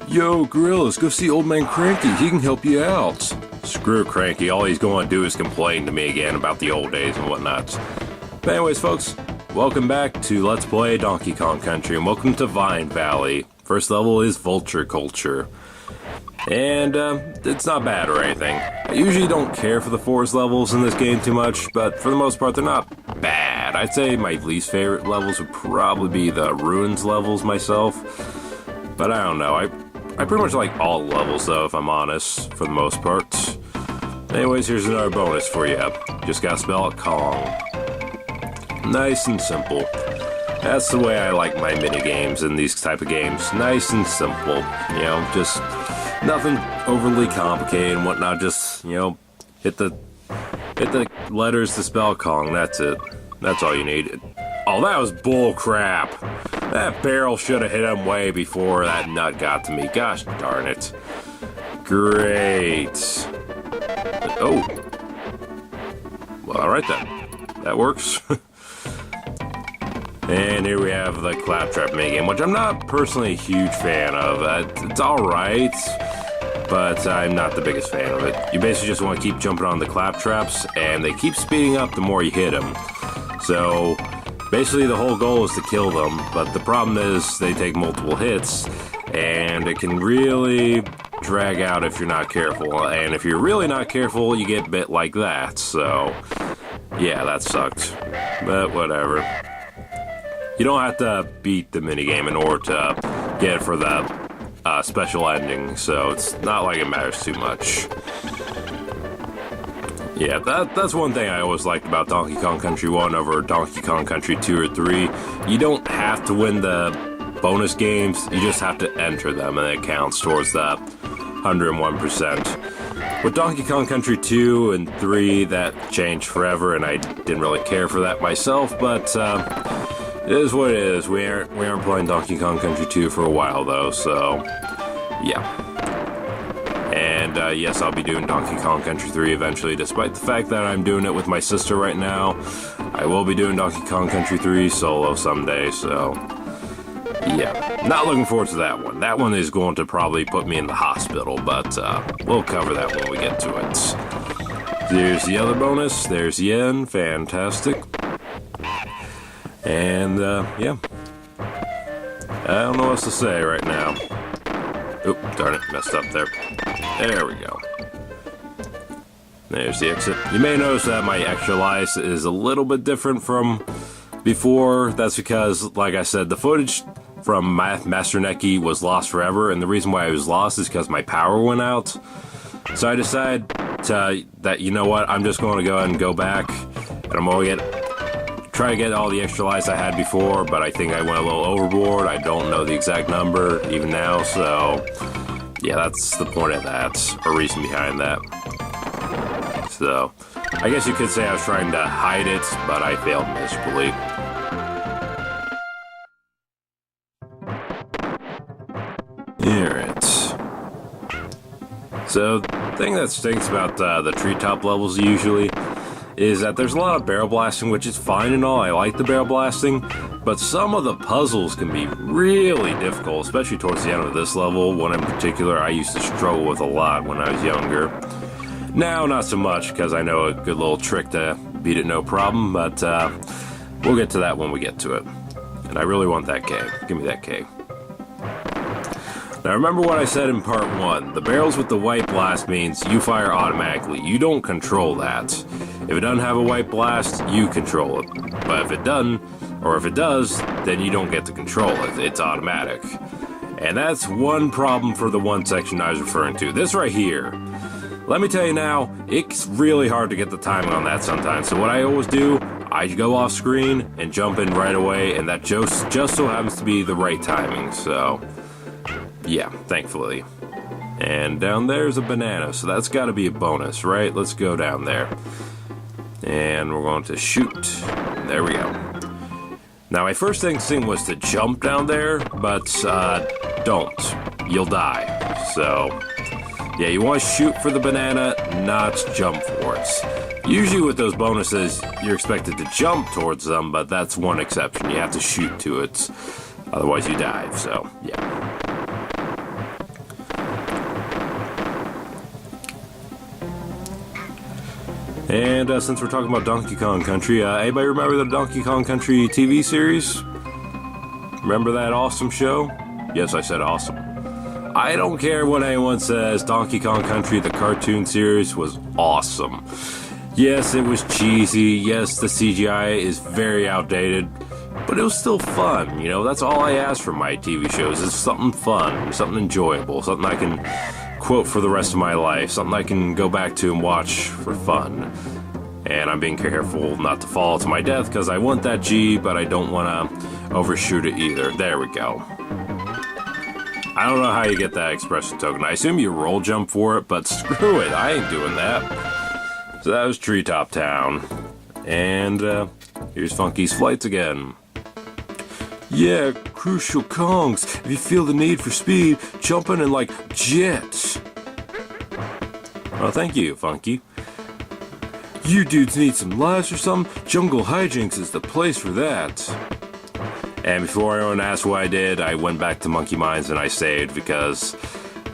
Yo, Gorillas, go see Old Man Cranky. He can help you out. Screw Cranky. All he's going to do is complain to me again about the old days and whatnot. But anyways, folks, welcome back to Let's Play Donkey Kong Country, and welcome to Vine Valley. First level is Vulture Culture. And, it's not bad or anything. I usually don't care for the forest levels in this game too much, but for the most part, they're not bad. I'd say my least favorite levels would probably be the Ruins levels myself. But I don't know, I pretty much like all levels though, if I'm honest, for the most part. Anyways, here's another bonus for you. Just gotta spell it Kong. Nice and simple. That's the way I like my mini games in these type of games. Nice and simple. You know, just nothing overly complicated and whatnot. Just, you know, hit the letters to spell Kong. That's it. That's all you need. Oh, that was bull crap. That barrel should have hit him way before that nut got to me. Gosh darn it. Great. Oh. Well, alright then. That works. And here we have the Claptrap minigame, which I'm not personally a huge fan of. It's alright, but I'm not the biggest fan of it. You basically just want to keep jumping on the Claptraps, and they keep speeding up the more you hit them. So, basically the whole goal is to kill them, but the problem is they take multiple hits, and it can really drag out if you're not careful. And if you're really not careful, you get bit like that. So, yeah, that sucked. But whatever. You don't have to beat the minigame in order to get it for the special ending, so it's not like it matters too much. Yeah, that's one thing I always liked about Donkey Kong Country 1 over Donkey Kong Country 2 or 3. You don't have to win the bonus games, you just have to enter them, and it counts towards the 101%. With Donkey Kong Country 2 and 3, that changed forever, and I didn't really care for that myself, but it is what it is. We aren't playing Donkey Kong Country 2 for a while, though, so yeah. And yes, I'll be doing Donkey Kong Country 3 eventually, despite the fact that I'm doing it with my sister right now. I will be doing Donkey Kong Country 3 solo someday, so yeah. Not looking forward to that one. That one is going to probably put me in the hospital, but we'll cover that when we get to it. There's the other bonus. There's Yen. Fantastic. And, yeah. I don't know what else to say right now. Oop, darn it, messed up there. There we go. There's the exit. You may notice that my extra life is a little bit different from before. That's because, like I said, the footage from Master Neki was lost forever, and the reason why it was lost is because my power went out. So I decided that, you know what, I'm just going to go ahead and go back, and I'm going to try to get all the extra lives I had before, but I think I went a little overboard. I don't know the exact number even now, so yeah, that's the point of that, or reason behind that. So, I guess you could say I was trying to hide it, but I failed miserably. Alright. So, the thing that stinks about the treetop levels usually is that there's a lot of barrel blasting, which is fine and all. I like the barrel blasting, but some of the puzzles can be really difficult, especially towards the end of this level. One in particular I used to struggle with a lot when I was younger. Now, not so much, because I know a good little trick to beat it no problem, but we'll get to that when we get to it. And I really want that K. Give me that K. Now remember what I said in part 1, the barrels with the white blast means you fire automatically, you don't control that. If it doesn't have a white blast, you control it. But if it doesn't, or if it does, then you don't get to control it, it's automatic. And that's one problem for the one section I was referring to, this right here. Let me tell you now, it's really hard to get the timing on that sometimes, so what I always do, I go off screen and jump in right away, and that just so happens to be the right timing, so yeah, thankfully. And down there's a banana, so that's gotta be a bonus, right? Let's go down there. And we're going to shoot. There we go. Now my first instinct was to jump down there, but don't. You'll die. So yeah, you want to shoot for the banana, not jump for it. Usually with those bonuses, you're expected to jump towards them, but that's one exception. You have to shoot to it, otherwise you die, so yeah. And since we're talking about Donkey Kong Country, anybody remember the Donkey Kong Country TV series? Remember that awesome show? Yes, I said awesome. I don't care what anyone says, Donkey Kong Country, the cartoon series, was awesome. Yes, it was cheesy, yes, the CGI is very outdated, but it was still fun, you know, that's all I ask from my TV shows, is something fun, something enjoyable, something I can quote for the rest of my life, something I can go back to and watch for fun. And I'm being careful not to fall to my death, because I want that G, but I don't want to overshoot it either. There we go. I don't know how you get that expression token. I assume you roll jump for it, but screw it, I ain't doing that. So that was Treetop Town. And here's Funky's flights again. Yeah, crucial Kongs. If you feel the need for speed, jumping in like jets. Well, thank you, Funky. You dudes need some laughs or something? Jungle Hijinks is the place for that. And before anyone asked what I did, I went back to Monkey Mines and I saved because,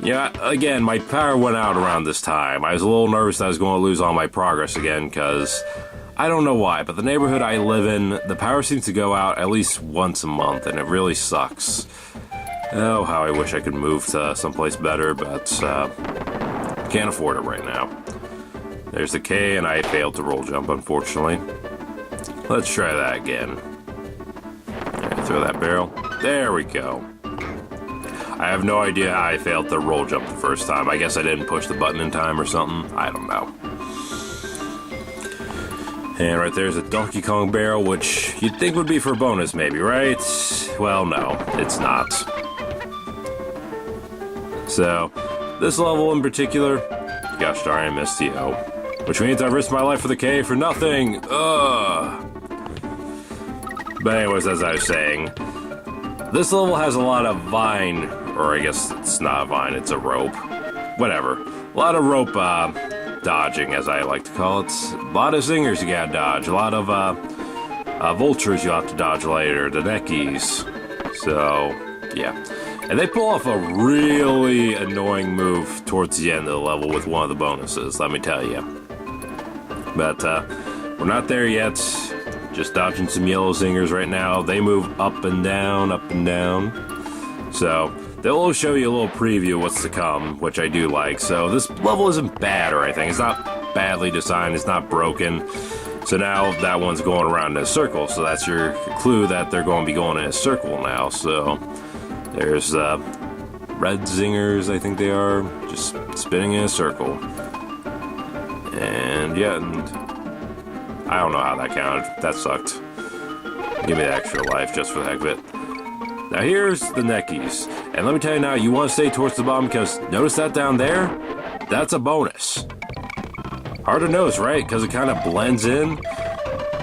yeah, again, my power went out around this time. I was a little nervous that I was going to lose all my progress again because I don't know why, but the neighborhood I live in, the power seems to go out at least once a month, and it really sucks. Oh, how I wish I could move to someplace better, but can't afford it right now. There's the K, and I failed to roll jump, unfortunately. Let's try that again. Right, throw that barrel. There we go. I have no idea how I failed to roll jump the first time. I guess I didn't push the button in time or something. I don't know. And right there's a Donkey Kong barrel, which you'd think would be for a bonus maybe, right? Well, no, it's not. So, this level in particular, gosh darn, I missed the O. Which means I risked my life for the K for nothing. Ugh. But anyways, as I was saying, this level has a lot of vine, or I guess it's not a vine, it's a rope. Whatever. A lot of rope, dodging, as I like to call it. A lot of zingers you gotta dodge. A lot of vultures you have to dodge later. The neckies. So, yeah. And they pull off a really annoying move towards the end of the level with one of the bonuses, let me tell you. But we're not there yet. Just dodging some yellow zingers right now. They move up and down, up and down. So they'll show you a little preview of what's to come, which I do like. So this level isn't bad or anything. It's not badly designed. It's not broken. So now that one's going around in a circle. So that's your clue that they're going to be going in a circle now. So there's red zingers, I think they are, just spinning in a circle. And yeah, and I don't know how that counted. That sucked. Give me the extra life just for the heck of it. Now here's the neckies. And let me tell you now, you want to stay towards the bottom because notice that down there? That's a bonus. Hard to notice, right? Because it kind of blends in.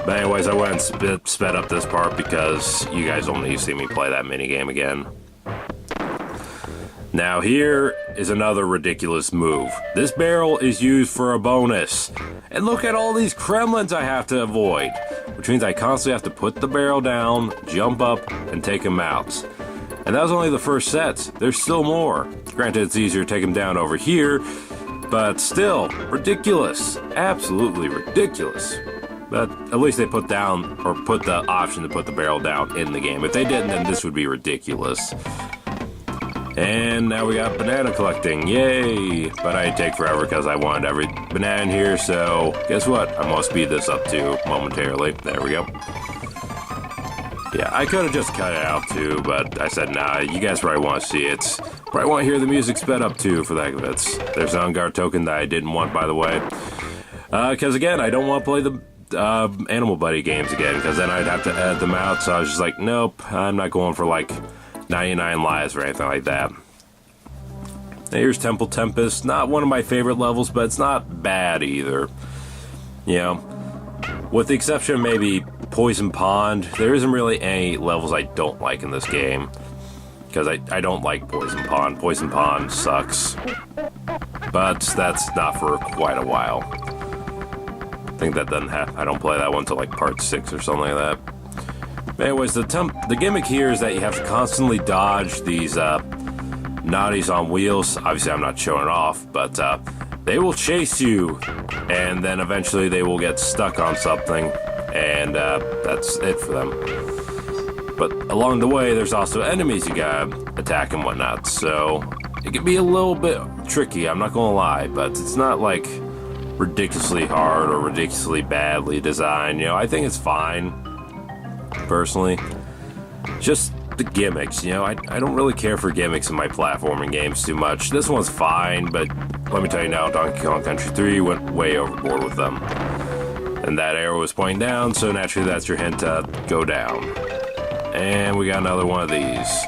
But anyways, I went and sped up this part because you guys don't need to see me play that minigame again. Now here is another ridiculous move. This barrel is used for a bonus. And look at all these Kremlins I have to avoid. Which means I constantly have to put the barrel down, jump up, and take them out. And that was only the first set. There's still more. Granted, it's easier to take them down over here, but still, ridiculous. Absolutely ridiculous. But at least they put down, or put the option to put the barrel down in the game. If they didn't, then this would be ridiculous. And now we got banana collecting, yay! But I'd take forever because I wanted every banana in here, so guess what? I'm gonna speed this up too, momentarily. There we go. Yeah, I could have just cut it out too, but I said, nah, you guys probably want to see it. Probably want to hear the music sped up too, for the heck of it. There's an on-guard token that I didn't want, by the way. Because again, I don't want to play the Animal Buddy games again, because then I'd have to edit them out, so I was just like, nope, I'm not going for like 99 lives or anything like that. Here's Temple Tempest. Not one of my favorite levels, but it's not bad either. You know, with the exception of maybe Poison Pond, there isn't really any levels I don't like in this game. Because I don't like Poison Pond. Poison Pond sucks. But that's not for quite a while. I think that doesn't have... I don't play that one until like part 6 or something like that. Anyways, the gimmick here is that you have to constantly dodge these naughties on wheels. Obviously, I'm not showing it off, but they will chase you, and then eventually they will get stuck on something, and that's it for them. But along the way, there's also enemies you gotta attack and whatnot, so it can be a little bit tricky, I'm not gonna lie, but it's not like ridiculously hard or ridiculously badly designed. You know, I think it's fine, personally. Just the gimmicks, you know, I don't really care for gimmicks in my platforming games too much. This one's fine, but let me tell you now, Donkey Kong Country 3 went way overboard with them. And that arrow was pointing down, so naturally that's your hint to go down. And we got another one of these.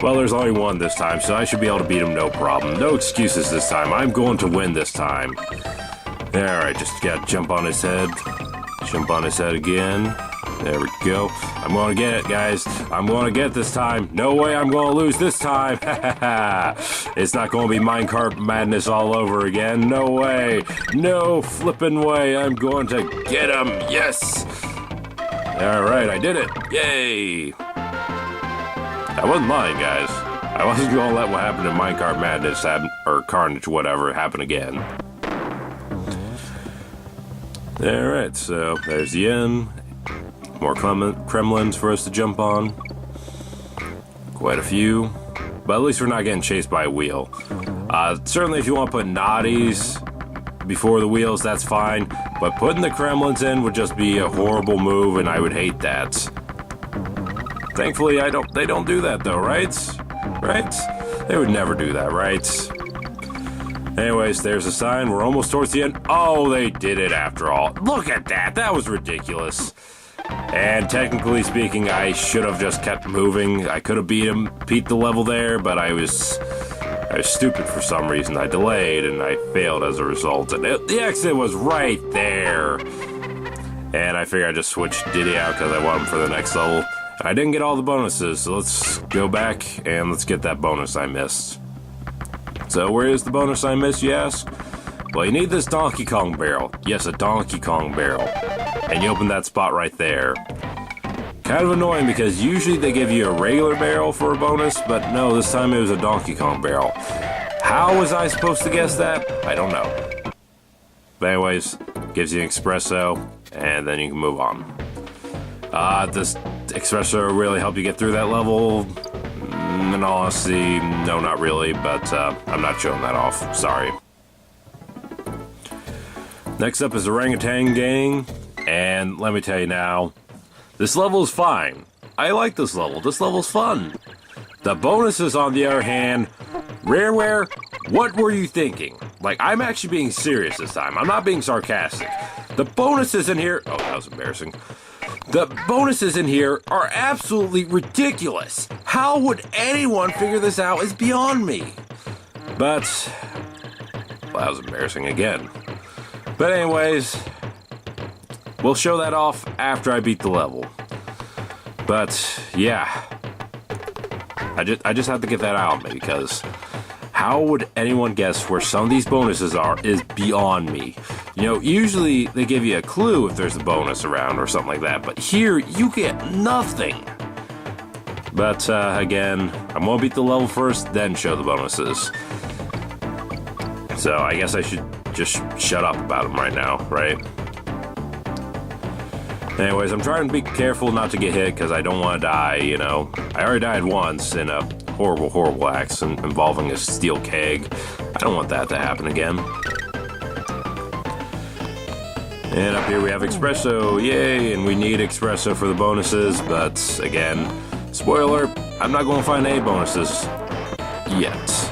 Well, there's only one this time, so I should be able to beat him no problem. No excuses this time. I'm going to win this time. Alright, just gotta jump on his head. Jump on his head again. There we go. I'm gonna get it, guys. I'm gonna get it this time. No way I'm gonna lose this time. It's not gonna be minecart madness all over again. No way. No flippin' way. I'm going to get him. Yes. Alright, I did it. Yay. I wasn't lying, guys. I wasn't gonna let what happened in minecart madness happen, or carnage, whatever, happen again. Alright, so there's the end. More Kremlins for us to jump on. Quite a few. But at least we're not getting chased by a wheel. Certainly if you want to put naughties before the wheels, that's fine. But putting the Kremlins in would just be a horrible move, and I would hate that. Thankfully, they don't do that though, right? Right? They would never do that, right? Anyways, there's a sign. We're almost towards the end. Oh, they did it after all. Look at that. That was ridiculous. And technically speaking, I should have just kept moving. I could have beat the level there, but I was stupid for some reason. I delayed and I failed as a result. And the exit was right there. And I figured I'd just switch Diddy out because I want him for the next level. I didn't get all the bonuses, so let's go back and let's get that bonus I missed. So where is the bonus I missed, you ask? Well, you need this Donkey Kong barrel. Yes, a Donkey Kong barrel. And you open that spot right there. Kind of annoying because usually they give you a regular barrel for a bonus, but no, this time it was a Donkey Kong barrel. How was I supposed to guess that? I don't know. But anyways, gives you an espresso, and then you can move on. This espresso will really help you get through that level. In all honesty, no, not really, but I'm not showing that off. Sorry. Next up is Orang-Utan Gang, and let me tell you now, this level is fine. I like this level. This level's fun. The bonuses, on the other hand, Rareware, what were you thinking? Like, I'm actually being serious this time. I'm not being sarcastic. The bonuses in here... Oh, that was embarrassing. The bonuses in here are absolutely ridiculous. How would anyone figure this out is beyond me. But... well, that was embarrassing again. But anyways, we'll show that off after I beat the level. But, yeah. I just have to get that out of me, because how would anyone guess where some of these bonuses are is beyond me. You know, usually they give you a clue if there's a bonus around or something like that, but here you get nothing. But, again, I'm gonna beat the level first, then show the bonuses. So I guess I should just shut up about them right now, right? Anyways, I'm trying to be careful not to get hit because I don't want to die, you know. I already died once in a horrible, horrible accident involving a steel keg. I don't want that to happen again. And up here we have espresso, yay, and we need espresso for the bonuses, but again, spoiler, I'm not going to find any bonuses yet.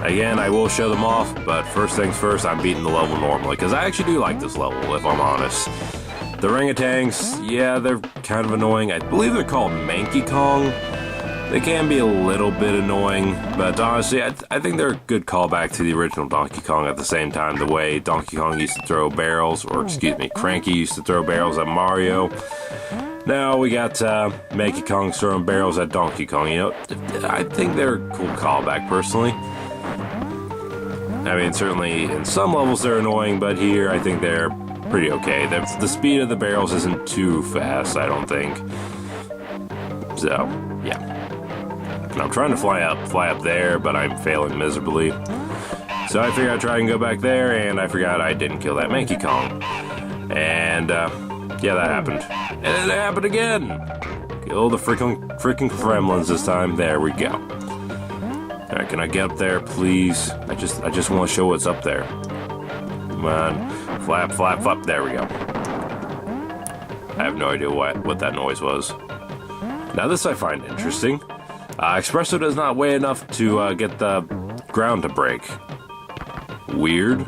Again, I will show them off, but first things first, I'm beating the level normally, because I actually do like this level, if I'm honest. The orangutans, yeah, they're kind of annoying. I believe they're called Manky Kong. They can be a little bit annoying, but honestly, I think they're a good callback to the original Donkey Kong at the same time, the way Donkey Kong used to throw barrels, or excuse me, Cranky used to throw barrels at Mario. Now we got Manky Kong throwing barrels at Donkey Kong, you know. I think they're a cool callback, personally. I mean, certainly in some levels they're annoying, but here I think they're pretty okay. The speed of the barrels isn't too fast, I don't think. So, yeah. And I'm trying to fly up there, but I'm failing miserably. So I figured I'd try and go back there, and I forgot I didn't kill that Mankey Kong. And, yeah, that happened. And then it happened again! Kill the freaking gremlins this time. There we go. Alright, can I get up there, please? I just want to show what's up there. Come on. Flap, flap, flap. There we go. I have no idea what that noise was. Now this I find interesting. Espresso does not weigh enough to get the ground to break. Weird.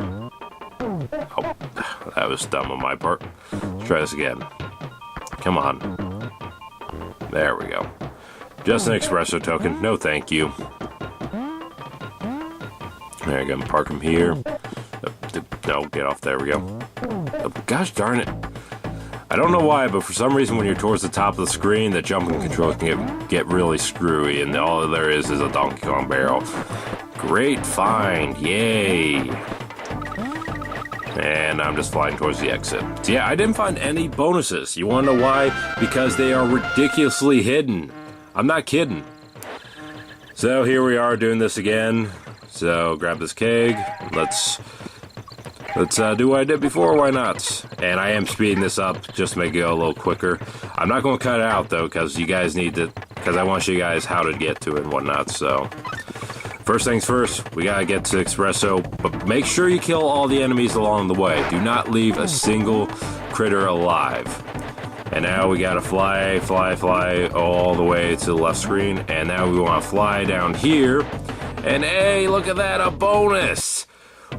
Oh, that was dumb on my part. Let's try this again. Come on. There we go. Just an espresso token. No thank you. There you go. Park him here. No, get off. There we go. Oh, gosh darn it. I don't know why, but for some reason when you're towards the top of the screen, the jumping controls can get really screwy, and all there is a Donkey Kong barrel. Great find. Yay. And I'm just flying towards the exit. So yeah, I didn't find any bonuses. You want to know why? Because they are ridiculously hidden. I'm not kidding. So here we are doing this again. So grab this keg. Let's do what I did before, why not? And I am speeding this up just to make it go a little quicker. I'm not going to cut it out, though, because you guys need to... Because I want to show you guys how to get to it and whatnot, so... First things first, we gotta get to Espresso, but make sure you kill all the enemies along the way. Do not leave a single critter alive. And now we gotta fly all the way to the left screen, and now we want to fly down here. And hey, look at that, a bonus!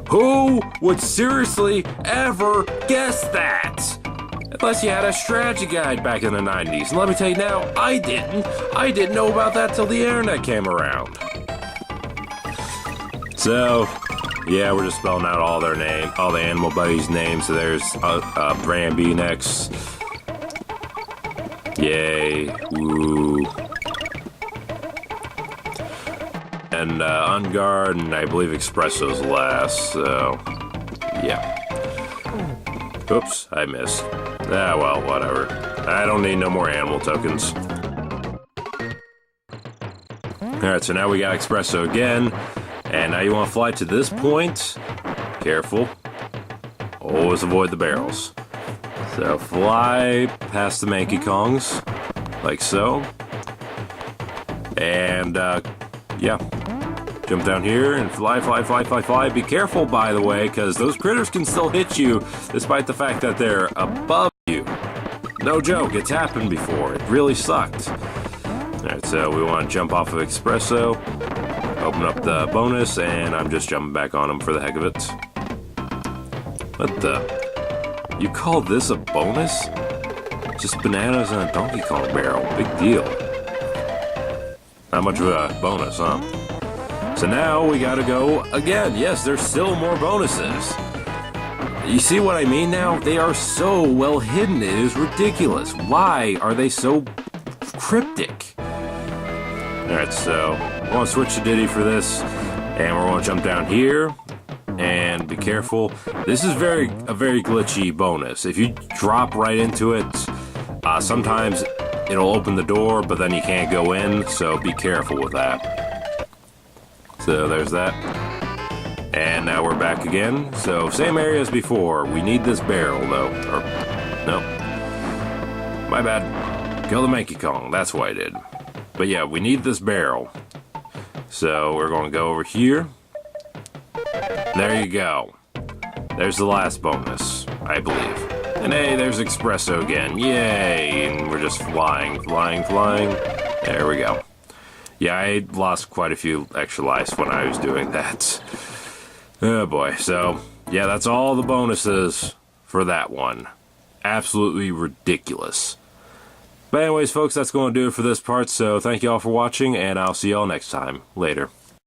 Who would seriously ever guess that? Unless you had a strategy guide back in the 90s. And let me tell you now, I didn't. I didn't know about that till the internet came around. So, yeah, we're just spelling out all their name, all the animal buddies' names. So there's Bramby next. Yay. Woo. And On Guard, and I believe Espresso's last, so yeah. Oops, I missed. Ah, well, whatever. I don't need no more animal tokens. Alright, so now we got Espresso again, and now you want to fly to this point. Careful. Always avoid the barrels. So fly past the Mankey Kongs, like so. And, yeah. Jump down here and fly. Be careful, by the way, because those critters can still hit you, despite the fact that they're above you. No joke, it's happened before. It really sucked. Alright, so we want to jump off of Espresso, open up the bonus, and I'm just jumping back on him for the heck of it. What the? You call this a bonus? Just bananas and a Donkey Kong barrel. Big deal. Not much of a bonus, huh? So now we gotta go again. Yes, there's still more bonuses. You see what I mean now? They are so well hidden, it is ridiculous. Why are they so cryptic? Alright, so we're gonna switch to Diddy for this, and we're gonna jump down here, and be careful. This is a very glitchy bonus. If you drop right into it, sometimes it'll open the door, but then you can't go in, so be careful with that. So there's that. And now we're back again. So same area as before. We need this barrel though. Or, no. My bad. Kill the Mankey Kong. That's what I did. But yeah, we need this barrel. So we're going to go over here. There you go. There's the last bonus, I believe. And hey, there's Espresso again. Yay! And we're just flying. There we go. Yeah, I lost quite a few extra lives when I was doing that. Oh boy, so yeah, that's all the bonuses for that one. Absolutely ridiculous. But anyways, folks, that's going to do it for this part, so thank you all for watching, and I'll see y'all next time. Later.